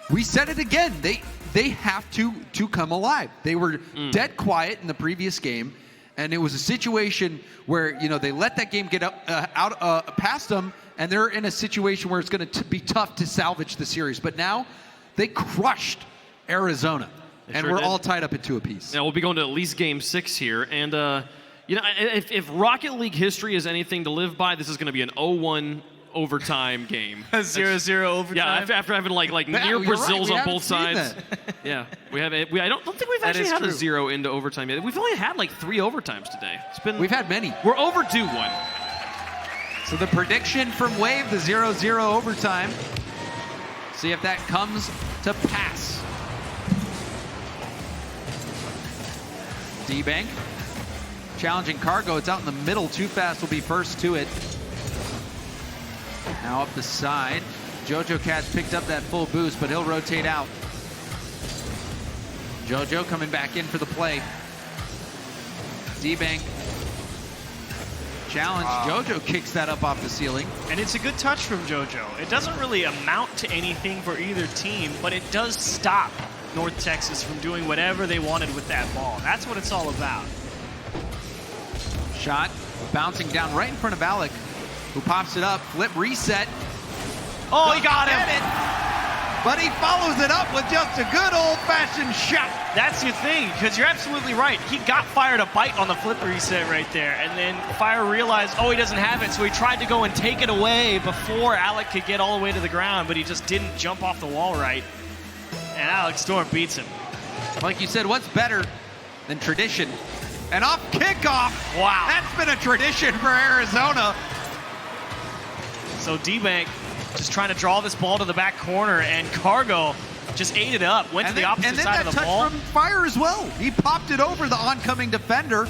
we said it again, they have to come alive. They were dead quiet in the previous game, and it was a situation where, you know, they let that game get past them, and they're in a situation where it's going to be tough to salvage the series. But now they crushed Arizona, and we're all tied up at 2 apiece. Yeah, we'll be going to at least Game 6 here, and you know, if Rocket League history is anything to live by, this is going to be an 0-1 overtime game. A 0-0 overtime. Yeah, after having like near Brazils on both sides. Yeah, I don't think we've actually had a 0 into overtime yet. We've only had like 3 overtimes today. We've had many. We're overdue one. So the prediction from Wave, the 0-0 overtime. See if that comes to pass. D-Bank challenging Cargo. It's out in the middle. Too Fast will be first to it. Now up the side. Jojo Cat's picked up that full boost, but he'll rotate out. Jojo coming back in for the play. D-Bank challenge. Jojo kicks that up off the ceiling. And it's a good touch from Jojo. It doesn't really amount to anything for either team, but it does stop North Texas from doing whatever they wanted with that ball. That's what it's all about. Shot bouncing down right in front of Alec, who pops it up. Flip reset. Oh, he got him. But he follows it up with just a good old-fashioned shot. That's your thing, because you're absolutely right. He got Fire to bite on the flip reset right there, and then Fire realized, oh, he doesn't have it, so he tried to go and take it away before Alec could get all the way to the ground, but he just didn't jump off the wall right, and Alex Storm beats him. Like you said, what's better than tradition? And off kickoff. Wow. That's been a tradition for Arizona. So D-Bank just trying to draw this ball to the back corner, and Cargo just ate it up, went to the opposite side of the ball. And then that touch from Fire as well. He popped it over the oncoming defender,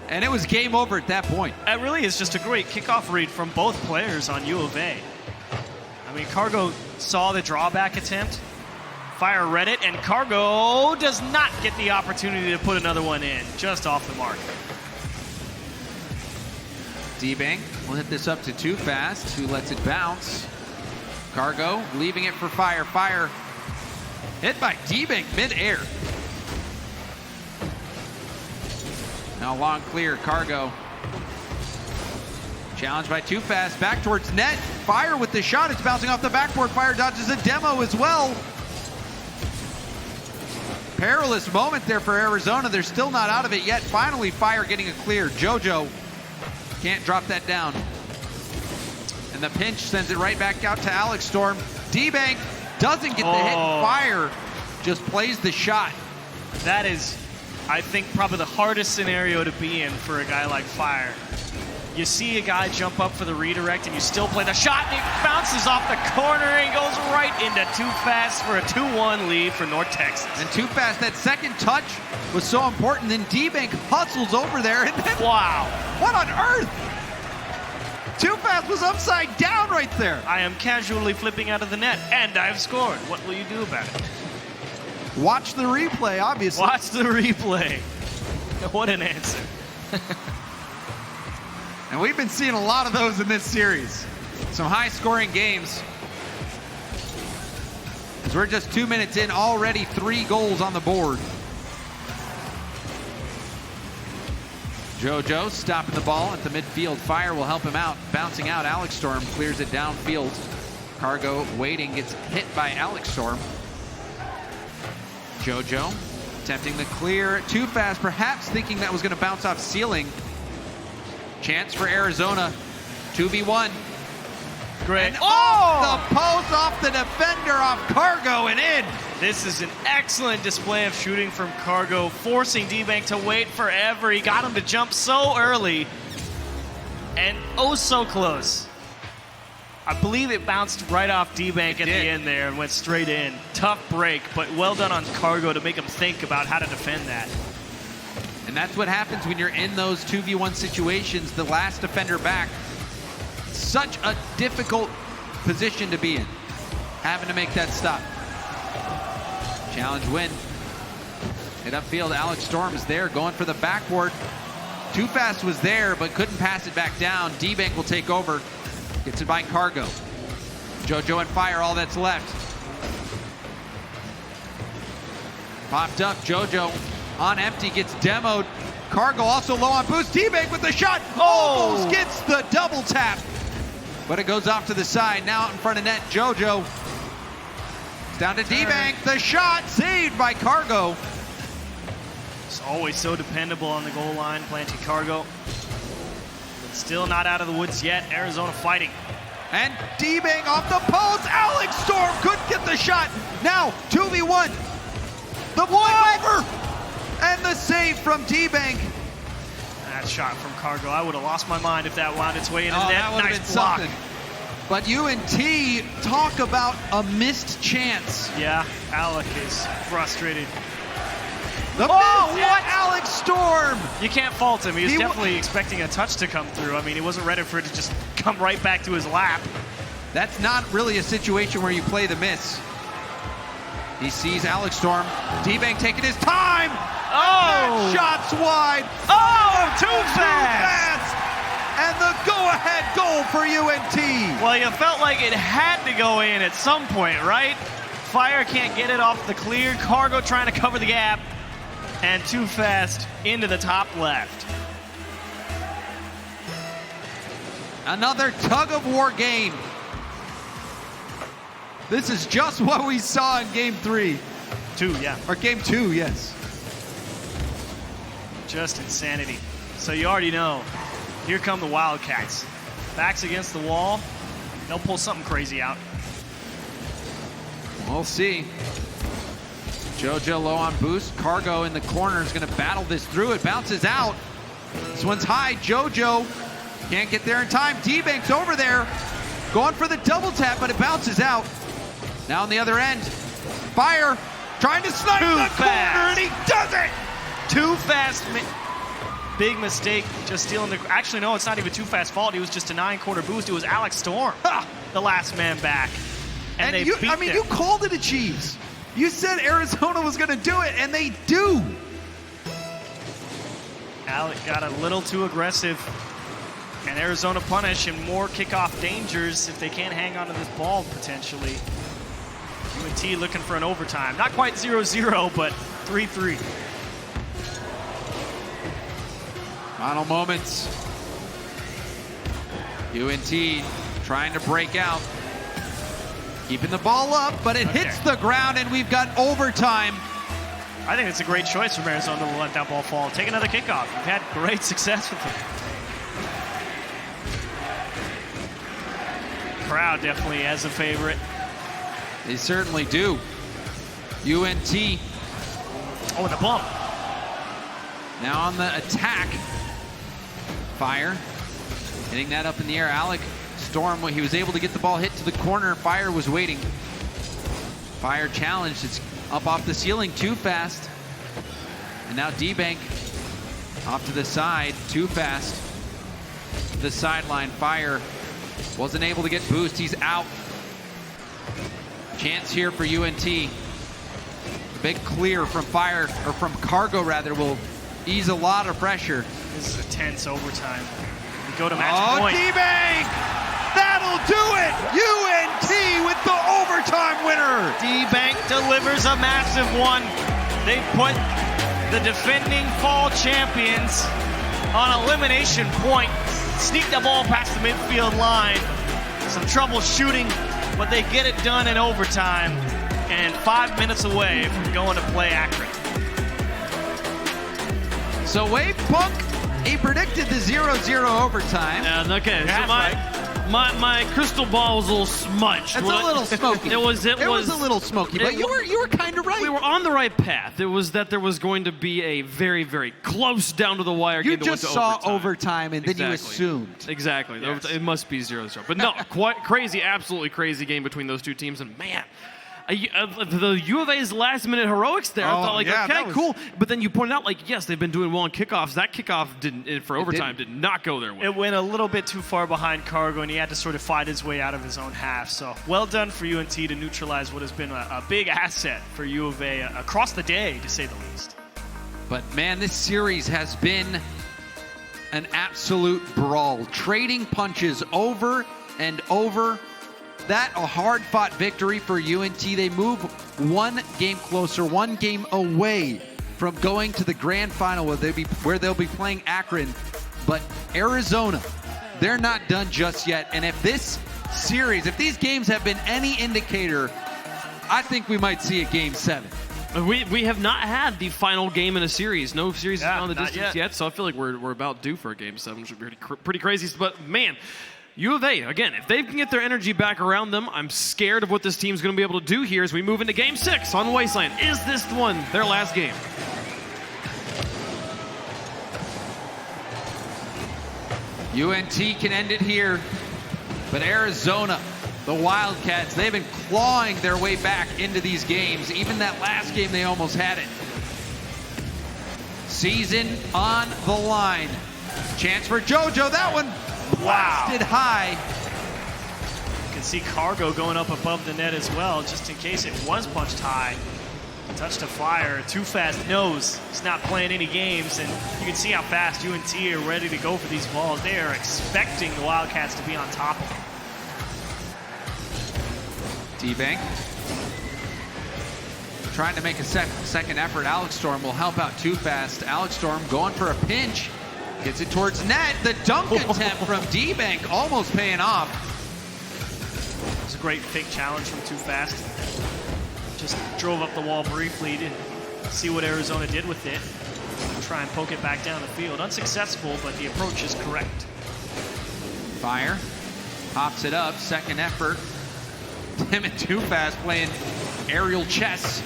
and it was game over at that point. It really is just a great kickoff read from both players on U of A. I mean, Cargo saw the drawback attempt. Fire read it, and Cargo does not get the opportunity to put another one in, just off the mark. D-Bank will hit this up to Too Fast, who lets it bounce. Cargo leaving it for Fire. Fire hit by D-Bank mid-air. Now long clear, Cargo. Challenged by Too Fast, back towards net. Fire with the shot, it's bouncing off the backboard. Fire dodges a demo as well. Perilous moment there for Arizona. They're still not out of it yet. Finally, Fire getting a clear. Jojo can't drop that down. And the pinch sends it right back out to Alex Storm. D-Bank doesn't get the hit. Fire just plays the shot. That is, I think, probably the hardest scenario to be in for a guy like Fire. You see a guy jump up for the redirect and you still play the shot, and it bounces off the corner and goes right into Too Fast for a 2-1 lead for North Texas. And Too Fast, that second touch was so important. Then D-Bank hustles over there, and then wow. What on earth? Too Fast was upside down right there. I am casually flipping out of the net, and I've scored. What will you do about it? Watch the replay, obviously. Watch the replay. What an answer. And we've been seeing a lot of those in this series. Some high-scoring games. As we're just 2 minutes in, already 3 goals on the board. Jojo stopping the ball at the midfield. Fire will help him out. Bouncing out, Alex Storm clears it downfield. Cargo waiting, gets hit by Alex Storm. Jojo attempting the clear. Too Fast, perhaps thinking that was going to bounce off ceiling. Chance for Arizona. 2v1. Great. And off the post, off the defender, off Cargo, and in. This is an excellent display of shooting from Cargo, forcing D-Bank to wait forever. He got him to jump so early, and oh so close. I believe it bounced right off D-Bank at the end there and went straight in. Tough break, but well done on Cargo to make him think about how to defend that. And that's what happens when you're in those 2v1 situations. The last defender back. Such a difficult position to be in. Having to make that stop. Challenge win. Hit upfield, Alex Storm is there, going for the backboard. Too Fast was there, but couldn't pass it back down. D-Bank will take over. Gets it by Cargo. JoJo and Fire, all that's left. Popped up, JoJo on empty, gets demoed. Cargo also low on boost. D-Bank with the shot. Almost gets the double tap. But it goes off to the side. Now out in front of net, JoJo. It's down to D-Bank. The shot saved by Cargo. It's always so dependable on the goal line, planting Cargo. But still not out of the woods yet. Arizona fighting. And D-Bank off the post. Alex Storm couldn't get the shot. Now 2v1. The block over. And the save from D-Bank. That shot from Cargo. I would have lost my mind if that wound its way into the net. That would have been something. But UNT, talk about a missed chance. Yeah, Alec is frustrated. What? Alex Storm! You can't fault him. He was definitely expecting a touch to come through. I mean, he wasn't ready for it to just come right back to his lap. That's not really a situation where you play the miss. He sees Alex Storm. D-Bank taking his time. Oh! That shot's wide. Oh, too fast! And the go-ahead goal for UNT. Well, you felt like it had to go in at some point, right? Fire can't get it off the clear. Cargo trying to cover the gap. And Too Fast into the top left. Another tug-of-war game. This is just what we saw in Game 3. 2, yeah. Or Game 2, yes. Just insanity. So you already know, here come the Wildcats. Backs against the wall. They'll pull something crazy out. We'll see. JoJo low on boost. Cargo in the corner is going to battle this through. It bounces out. This one's high. JoJo can't get there in time. D-Bank's over there. Going for the double tap, but it bounces out. Now on the other end, Fire trying to snipe the corner, and he does it! Too Fast. Big mistake, just stealing the... Actually, no, it's not even Too Fast fault. He was just a 9-quarter boost. It was Alex Storm, the last man back. And they beat them. You called it a Chiefs. You said Arizona was going to do it, and they do. Alec got a little too aggressive. And Arizona punish and more kickoff dangers if they can't hang on to this ball, potentially. UNT looking for an overtime. Not quite 0-0, but 3-3. Final moments. UNT trying to break out. Keeping the ball up, but it hits the ground, and we've got overtime. I think it's a great choice from Arizona to let that ball fall. Take another kickoff. We've had great success with it. Crowd definitely as a favorite. They certainly do. UNT. Oh, the bump. Now on the attack. Fire. Hitting that up in the air. Alec Storm, he was able to get the ball hit to the corner. Fire was waiting. Fire challenged. It's up off the ceiling. Too Fast. And now D-Bank off to the side. Too Fast. The sideline. Fire wasn't able to get boost. He's out. Chance here for UNT. A big clear from Fire, or from Cargo rather, will ease a lot of pressure. This is a tense overtime. We go to match point. D-Bank! That'll do it! UNT with the overtime winner! D-Bank delivers a massive one. They put the defending fall champions on elimination point. Sneak the ball past the midfield line. Some trouble shooting, but they get it done in overtime. And 5 minutes away from going to play Akron. So Wave Punk, he predicted the 0-0 overtime. Okay, so my crystal ball was a little smudged. It's a little smoky. It was a little smoky, but you were kind of right. We were on the right path. It was that there was going to be a very, very close down to the wire game. You just saw overtime, and then you assumed. Exactly. Yes. It must be 0-0. But no, quite crazy, absolutely crazy game between those two teams. And man, the U of A's last-minute heroics there, I thought, okay, cool. But then you pointed out, yes, they've been doing well on kickoffs. That kickoff for overtime did not go their way. It went a little bit too far behind Cargo, and he had to sort of fight his way out of his own half. So well done for UNT to neutralize what has been a big asset for U of A across the day, to say the least. But, man, this series has been an absolute brawl, trading punches over and over. That a hard-fought victory for UNT. They move one game closer, one game away from going to the grand final where they'll be playing Akron. But Arizona, they're not done just yet. And if this series, if these games have been any indicator, I think we might see a Game 7. We have not had the final game in a series. No series is on the not distance yet, so I feel like we're about due for a Game 7, which would be pretty crazy. But, man, U of A, again, if they can get their energy back around them, I'm scared of what this team's going to be able to do here as we move into Game 6 on Wasteland. Is this one their last game? UNT can end it here, but Arizona, the Wildcats, they've been clawing their way back into these games. Even that last game, they almost had it. Season on the line. Chance for JoJo, that one blasted high. You can see Cargo going up above the net as well, just in case it was punched high. Touch to Fire, Too Fast knows he's not playing any games, and you can see how fast UNT are ready to go for these balls. They are expecting the Wildcats to be on top of them. D-Bank trying to make a second effort. Alex Storm will help out Too Fast. Alex Storm going for a pinch. Gets it towards net. The dunk attempt from D-Bank almost paying off. It was a great fake challenge from Too Fast. Just drove up the wall briefly to see what Arizona did with it. Try and poke it back down the field. Unsuccessful, but the approach is correct. Fire pops it up. Second effort. Him and Too Fast playing aerial chess.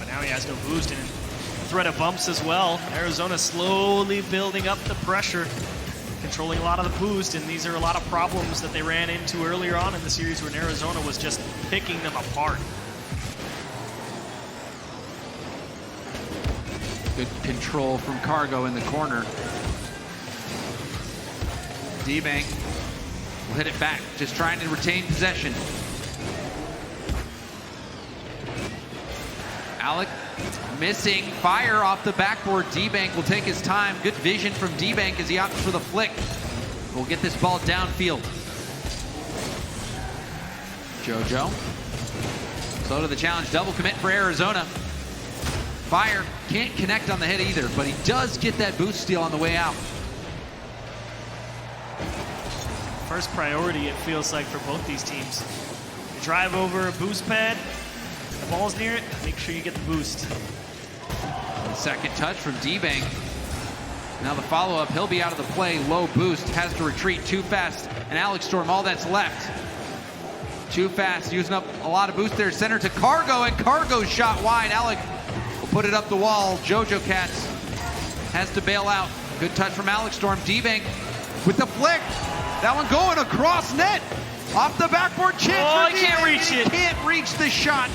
But now he has no boost and threat of bumps as well. Arizona slowly building up the pressure, controlling a lot of the boost, and these are a lot of problems that they ran into earlier on in the series when Arizona was just picking them apart. Good control from Cargo in the corner. D-Bank will hit it back, just trying to retain possession. Alec missing. Fire off the backboard. D-Bank will take his time. Good vision from D-Bank as he opts for the flick. We'll get this ball downfield. JoJo. Slow to the challenge. Double commit for Arizona. Fire can't connect on the hit either, but he does get that boost steal on the way out. First priority, it feels like, for both these teams. You drive over a boost pad, the ball's near it, make sure you get the boost. Second touch from D-Bank. Now the follow-up, he'll be out of the play. Low boost, has to retreat. Too Fast and Alex Storm, all that's left. Too Fast using up a lot of boost there. Center to Cargo, and Cargo's shot wide. Alec will put it up the wall. JoJo Cats has to bail out. Good touch from Alex Storm. D-Bank with the flick. That one going across net. Off the backboard, chance. Oh, he can't reach it. Can't reach the shot.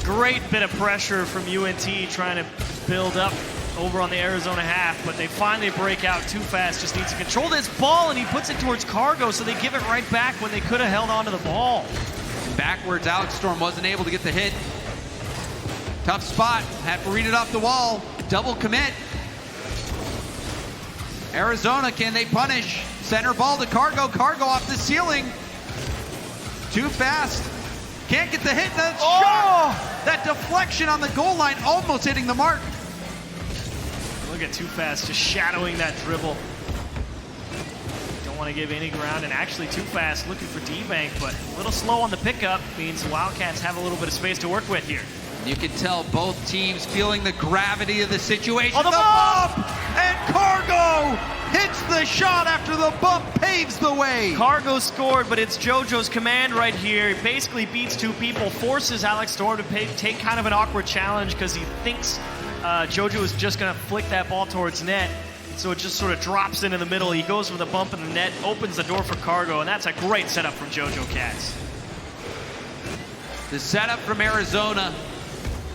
Great bit of pressure from UNT trying to build up over on the Arizona half, but they finally break out. Too Fast just needs to control this ball, and he puts it towards Cargo, so they give it right back when they could have held onto the ball. Backwards, Alex Storm wasn't able to get the hit. Tough spot, had to read it off the wall. Double commit. Arizona, can they punish? Center ball to Cargo. Cargo off the ceiling. Too Fast. Can't get the hit. That shot. That deflection on the goal line almost hitting the mark. Look at Too Fast just shadowing that dribble. Don't want to give any ground, and actually Too Fast looking for D-Bank, but a little slow on the pickup. Means the Wildcats have a little bit of space to work with here. You can tell both teams feeling the gravity of the situation. Oh, the bump! And Cargo hits the shot after the bump paves the way. Cargo scored, but it's JoJo's command right here. He basically beats two people, forces Alex Storm to take kind of an awkward challenge because he thinks JoJo is just going to flick that ball towards net. So it just sort of drops into the middle. He goes with a bump in the net, opens the door for Cargo, and that's a great setup from JoJo Cats. The setup from Arizona,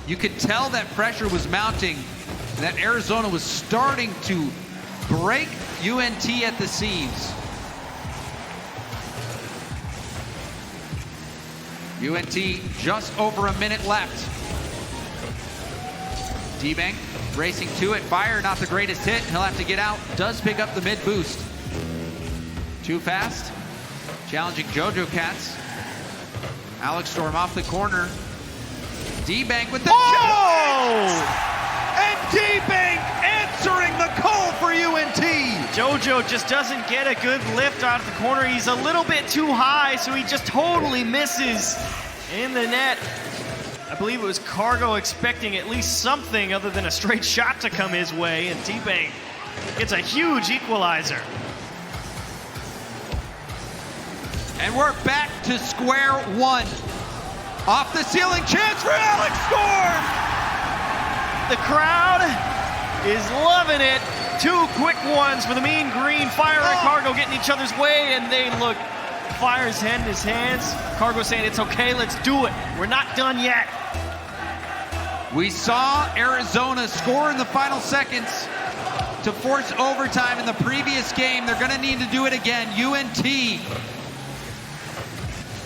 you could tell that pressure was mounting, that Arizona was starting to break UNT at the seams. UNT just over a minute left. D-Bank Racing to it, Fire, not the greatest hit. He'll have to get out, does pick up the mid boost. Too fast, challenging JoJo Cats. Alex Storm off the corner. D-Bank with the And D-Bank answering the call for UNT. JoJo just doesn't get a good lift out of the corner. He's a little bit too high, so he just totally misses in the net. I believe it was Cargo expecting at least something other than a straight shot to come his way, and D-Bank gets a huge equalizer. And we're back to square one. Off the ceiling, chance for Alex Storm! The crowd is loving it. Two quick ones for the Mean Green. Fire and Cargo getting each other's way, and they look. Fire's head in his hands. Cargo saying, it's okay, let's do it. We're not done yet. We saw Arizona score in the final seconds to force overtime in the previous game. They're gonna need to do it again. UNT,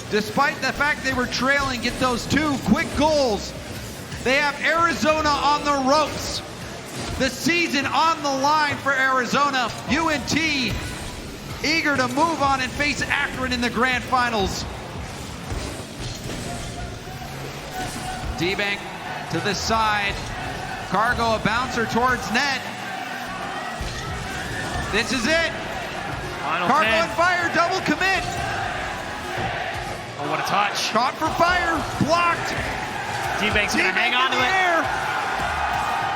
despite the fact they were trailing, get those two quick goals. They have Arizona on the ropes. The season on the line for Arizona. UNT eager to move on and face Akron in the grand finals. D-Bank to the side. Cargo a bouncer towards net. This is it. Final Cargo 10. and Fire double commit. Oh, what a touch. Caught for Fire, blocked. D-Bank's gonna hang on to it. Air.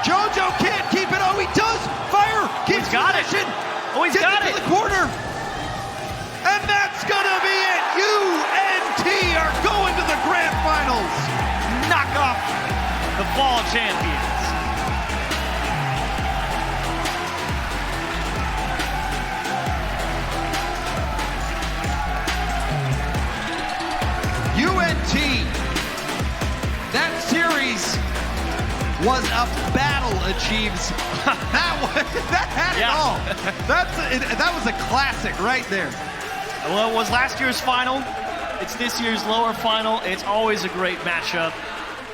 JoJo can't keep it. Oh, he does. Fire keeps got it. possession. Oh, he's got it. To the corner. And that's gonna be it. UNT are going to the grand finals. Knock off the fall champions. UNT, that series was a battle, achieves. that had it all. That was a classic right there. Well, it was last year's final. It's this year's lower final. It's always a great matchup.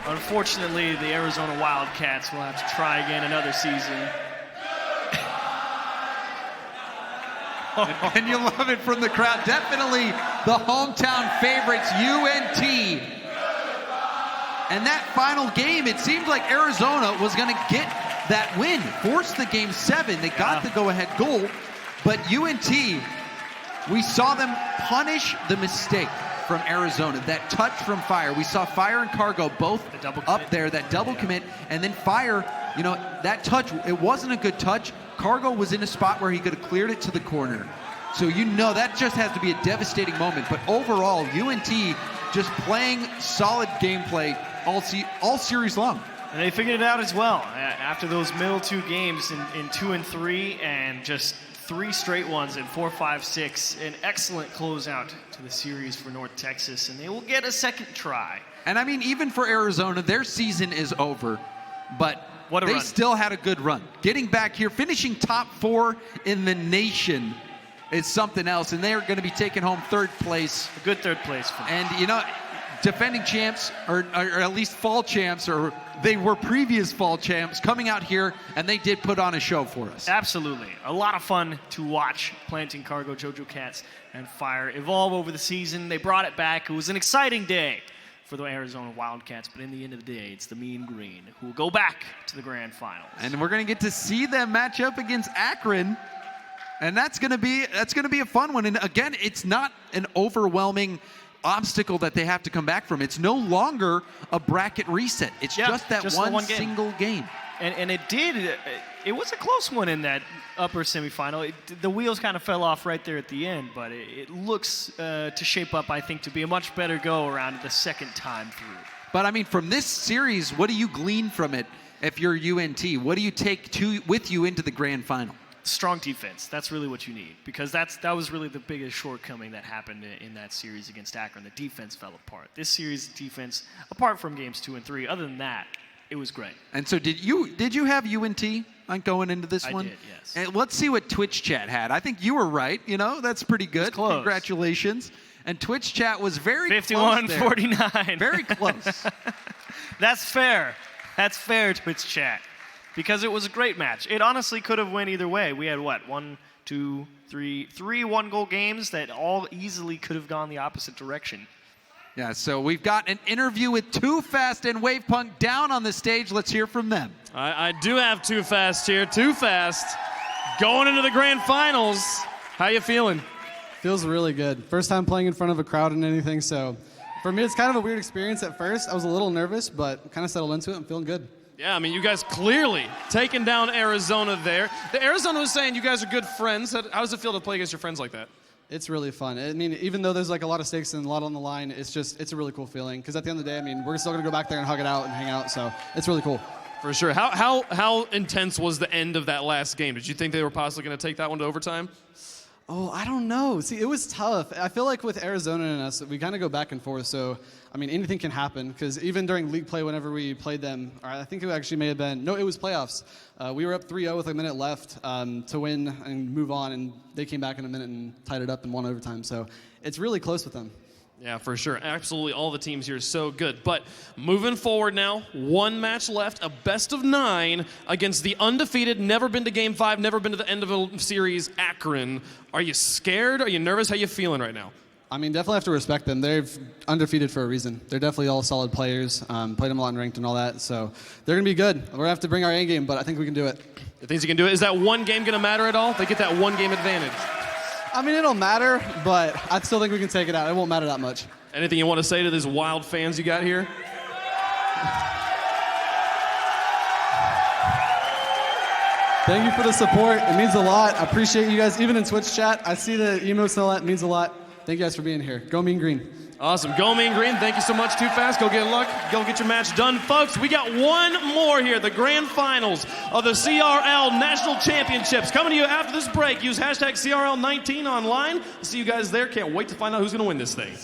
Unfortunately, the Arizona Wildcats will have to try again another season. And you love it from the crowd. Definitely the hometown favorites, UNT. And that final game, it seemed like Arizona was going to get that win, force the game 7. They got the go-ahead goal, but UNT, we saw them punish the mistake from Arizona, that touch from Fire. We saw Fire and Cargo both up there, that double commit, and then Fire, you know, that touch, it wasn't a good touch. Cargo was in a spot where he could have cleared it to the corner. So you know that just has to be a devastating moment. But overall, UNT just playing solid gameplay all series long. And they figured it out as well. After those middle two games in 2 and 3, and just 3 straight ones in 4, 5, 6, an excellent closeout to the series for North Texas, and they will get a second try. And I mean, even for Arizona, their season is over, but they run. still had a good run. Getting back here, finishing top 4 in the nation is something else, and they're going to be taking home 3rd place. A good 3rd place for them. And, you know, defending champs, or at least fall champs, or they were previous fall champs, coming out here, and they did put on a show for us. Absolutely. A lot of fun to watch Planting Cargo, JoJo Cats, and Fire evolve over the season. They brought it back. It was an exciting day for the Arizona Wildcats, but in the end of the day, it's the Mean Green who will go back to the grand finals. And we're going to get to see them match up against Akron, and that's going to be a fun one. And again, it's not an overwhelming obstacle that they have to come back from. It's no longer a bracket reset. It's just that one single game. And it was a close one in that upper semifinal. The wheels kind of fell off right there at the end, but it looks to shape up, I think, to be a much better go-around the second time through. But, I mean, from this series, what do you glean from it if you're UNT? What do you take with you into the grand final? Strong defense. That's really what you need, because that was really the biggest shortcoming that happened in that series against Akron. The defense fell apart. This series defense, apart from games 2 and 3, other than that, it was great. And so did you have UNT on going into this one? I did, yes. And let's see what Twitch chat had. I think you were right. You know, that's pretty good. Close. Congratulations. And Twitch chat was very close there. 51-49. Very close. That's fair. That's fair, Twitch chat. because it was a great match. It honestly could have went either way. We had what, three one-goal games that all easily could have gone the opposite direction. Yeah, so we've got an interview with Too Fast and Wavepunk down on the stage. Let's hear from them. I do have Too Fast here. Too Fast going into the grand finals. How you feeling? Feels really good. First time playing in front of a crowd and anything, so for me it's kind of a weird experience at first. I was a little nervous, but kind of settled into it. I'm feeling good. Yeah, I mean, you guys clearly taking down Arizona there. The Arizona was saying you guys are good friends. How does it feel to play against your friends like that? It's really fun. I mean, even though there's like a lot of stakes and a lot on the line, it's a really cool feeling. Because at the end of the day, I mean, we're still gonna go back there and hug it out and hang out. So it's really cool. For sure. How intense was the end of that last game? Did you think they were possibly going to take that one to overtime? Oh, I don't know. See, it was tough. I feel like with Arizona and us, we kind of go back and forth. So, I mean, anything can happen. Because even during league play, whenever we played them, or I think it actually may have been, no, it was playoffs. We were up 3-0 with a minute left to win and move on. And they came back in a minute and tied it up and won overtime. So it's really close with them. Yeah, for sure. Absolutely, all the teams here are so good. But moving forward now, one match left, a best of 9 against the undefeated, never been to Game 5, never been to the end of a series, Akron. Are you scared? Are you nervous? How you feeling right now? I mean, definitely have to respect them. They're undefeated for a reason. They're definitely all solid players, played them a lot in ranked and all that. So they're going to be good. We're going to have to bring our A game, but I think we can do it. You think you can do it? Is that one game going to matter at all? They get that one game advantage. I mean, it'll matter, but I still think we can take it out. It won't matter that much. Anything you want to say to these wild fans you got here? Thank you for the support. It means a lot. I appreciate you guys. Even in Twitch chat, I see the emotes and all that. It means a lot. Thank you guys for being here. Go Mean Green. Awesome. Go Mean Green. Thank you so much. Too Fast. Go get luck. Go get your match done. Folks, we got one more here. The grand finals of the CRL National Championships. Coming to you after this break. Use hashtag CRL19 online. See you guys there. Can't wait to find out who's going to win this thing.